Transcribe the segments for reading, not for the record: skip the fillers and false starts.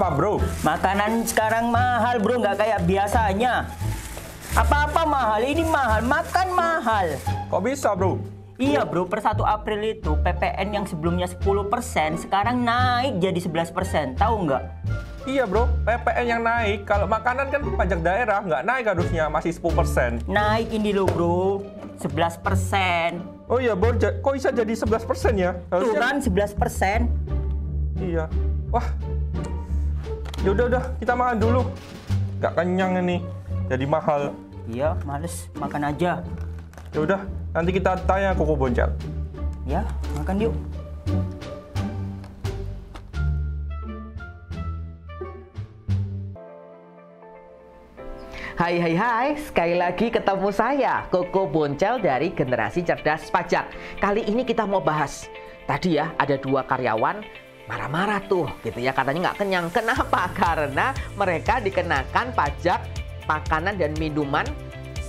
Kenapa, bro? Makanan sekarang mahal, bro. Nggak kayak biasanya. Apa-apa mahal. Ini mahal. Makan mahal. Kok bisa, bro? Iya, bro. Per 1 April itu PPN yang sebelumnya 10% sekarang naik jadi 11%. Tahu nggak? Iya, bro. PPN yang naik. Kalau makanan kan pajak daerah nggak naik harusnya. Masih 10%. Naik ini loh, bro. 11%. Oh iya, bro. Kok bisa jadi 11% ya? Tuh kan 11%. Iya. Wah. Udah. Kita makan dulu. Nggak kenyang ini. Jadi mahal. Iya, males. Makan aja. Ya udah, nanti kita tanya Koko Boncel. Ya, makan yuk. Hai, sekali lagi ketemu saya, Koko Boncel dari Generasi Cerdas Pajak. Kali ini kita mau bahas, tadi ya ada 2 karyawan marah-marah tuh gitu ya, katanya nggak kenyang. Kenapa? Karena mereka dikenakan pajak makanan dan minuman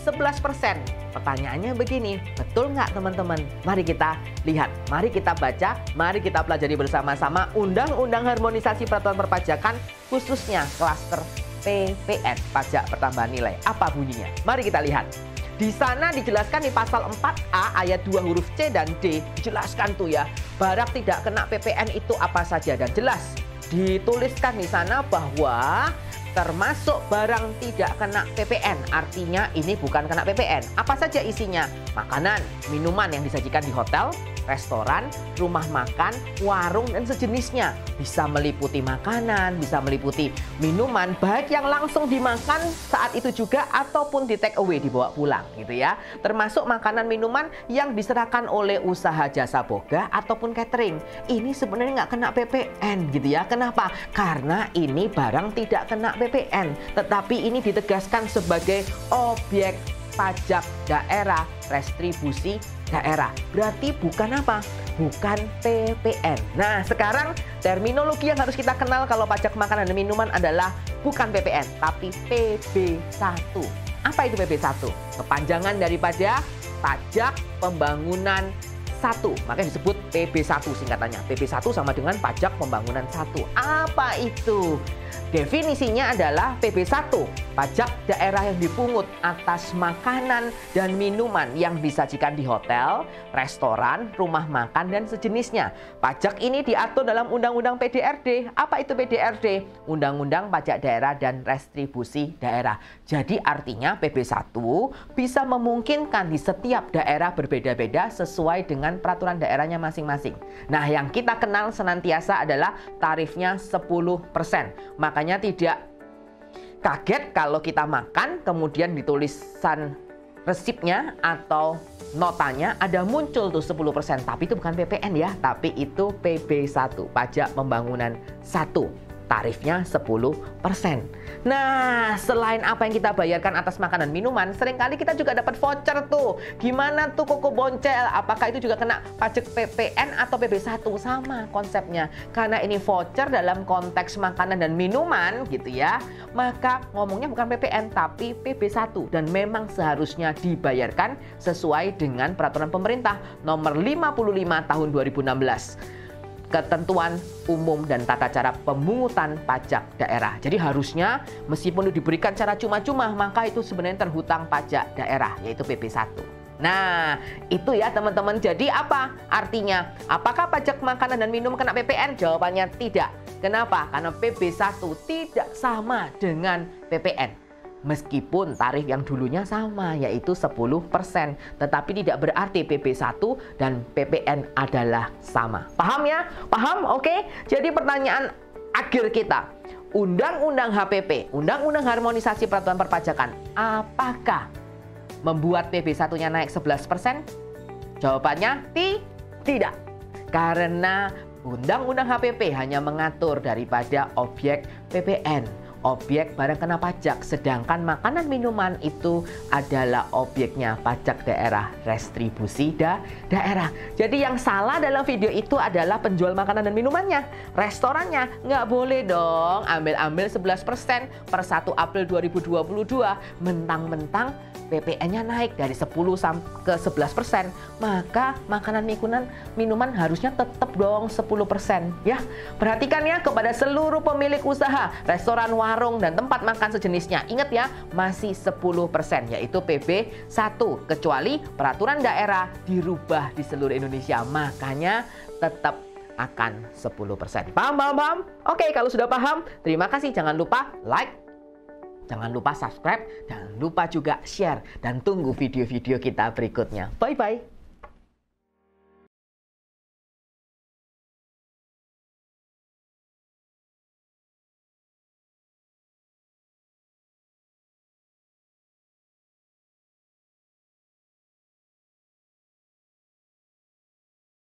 11%. Pertanyaannya begini, betul nggak teman-teman? Mari kita lihat, mari kita baca, mari kita pelajari bersama-sama Undang-Undang Harmonisasi Peraturan Perpajakan, khususnya klaster PPN, pajak pertambahan nilai. Apa bunyinya? Mari kita lihat. Di sana dijelaskan di pasal 4A ayat 2 huruf C dan D, dijelaskan tuh ya, barang tidak kena PPN itu apa saja, dan jelas dituliskan di sana bahwa termasuk barang tidak kena PPN, artinya ini bukan kena PPN. Apa saja isinya? Makanan, minuman yang disajikan di hotel, restoran, rumah makan, warung, dan sejenisnya. Bisa meliputi makanan, bisa meliputi minuman, baik yang langsung dimakan saat itu juga ataupun di take away, dibawa pulang gitu ya. Termasuk makanan minuman yang diserahkan oleh usaha jasa boga ataupun catering. Ini sebenarnya nggak kena PPN gitu ya. Kenapa? Karena ini barang tidak kena PPN, tetapi ini ditegaskan sebagai objek pajak daerah, restribusi daerah. Berarti bukan apa? Bukan PPN. Nah, sekarang terminologi yang harus kita kenal kalau pajak makanan dan minuman adalah bukan PPN, tapi PB1. Apa itu PB1? Kepanjangan daripada pajak pembangunan 1. Makanya disebut PB1 singkatannya. PB1 sama dengan pajak pembangunan 1. Apa itu? Definisinya adalah PB1, pajak daerah yang dipungut atas makanan dan minuman yang disajikan di hotel, restoran, rumah makan, dan sejenisnya. Pajak ini diatur dalam Undang-Undang PDRD. Apa itu PDRD? Undang-Undang Pajak Daerah dan Restribusi Daerah. Jadi artinya PB1 bisa memungkinkan di setiap daerah berbeda-beda sesuai dengan peraturan daerahnya masing-masing. Nah, yang kita kenal senantiasa adalah tarifnya 10%. Makanya tidak kaget kalau kita makan kemudian di tulisan resipnya atau notanya ada muncul tuh 10%, tapi itu bukan PPN ya, tapi itu PB1, pajak pembangunan 1. Tarifnya 10%. Nah, selain apa yang kita bayarkan atas makanan minuman, seringkali kita juga dapat voucher tuh. Gimana tuh Koko Boncel? Apakah itu juga kena pajak PPN atau PB1? Sama konsepnya. Karena ini voucher dalam konteks makanan dan minuman gitu ya, maka ngomongnya bukan PPN tapi PB1, dan memang seharusnya dibayarkan sesuai dengan peraturan pemerintah nomor 55 tahun 2016. Ketentuan umum dan tata cara pemungutan pajak daerah. Jadi harusnya meskipun diberikan cara cuma-cuma, maka itu sebenarnya terhutang pajak daerah, yaitu PB1. Nah, itu ya teman-teman. Jadi apa artinya? Apakah pajak makanan dan minum kena PPN? Jawabannya tidak. Kenapa? Karena PB1 tidak sama dengan PPN. Meskipun tarif yang dulunya sama, yaitu 10%. Tetapi tidak berarti PB1 dan PPN adalah sama. Paham ya? Paham? Oke? Jadi pertanyaan akhir kita. Undang-Undang HPP, Undang-Undang Harmonisasi Peraturan Perpajakan, apakah membuat PB1-nya naik 11%? Jawabannya tidak. Karena Undang-Undang HPP hanya mengatur daripada objek PPN. objek barang kena pajak, sedangkan makanan minuman itu adalah objeknya pajak daerah, restribusi daerah. Jadi yang salah dalam video itu adalah penjual makanan dan minumannya. Restorannya nggak boleh dong ambil 11% per 1 April 2022, mentang-mentang PPN-nya naik dari 10 ke 11%, maka makanan minuman harusnya tetap dong 10% ya. Perhatikan ya kepada seluruh pemilik usaha, restoran, warung, dan tempat makan sejenisnya. Ingat ya, masih 10% yaitu PB1, kecuali peraturan daerah dirubah di seluruh Indonesia, makanya tetap akan 10%. Paham? Oke, kalau sudah paham, terima kasih. Jangan lupa like, jangan lupa subscribe, jangan lupa juga share, dan tunggu video-video kita berikutnya. Bye-bye.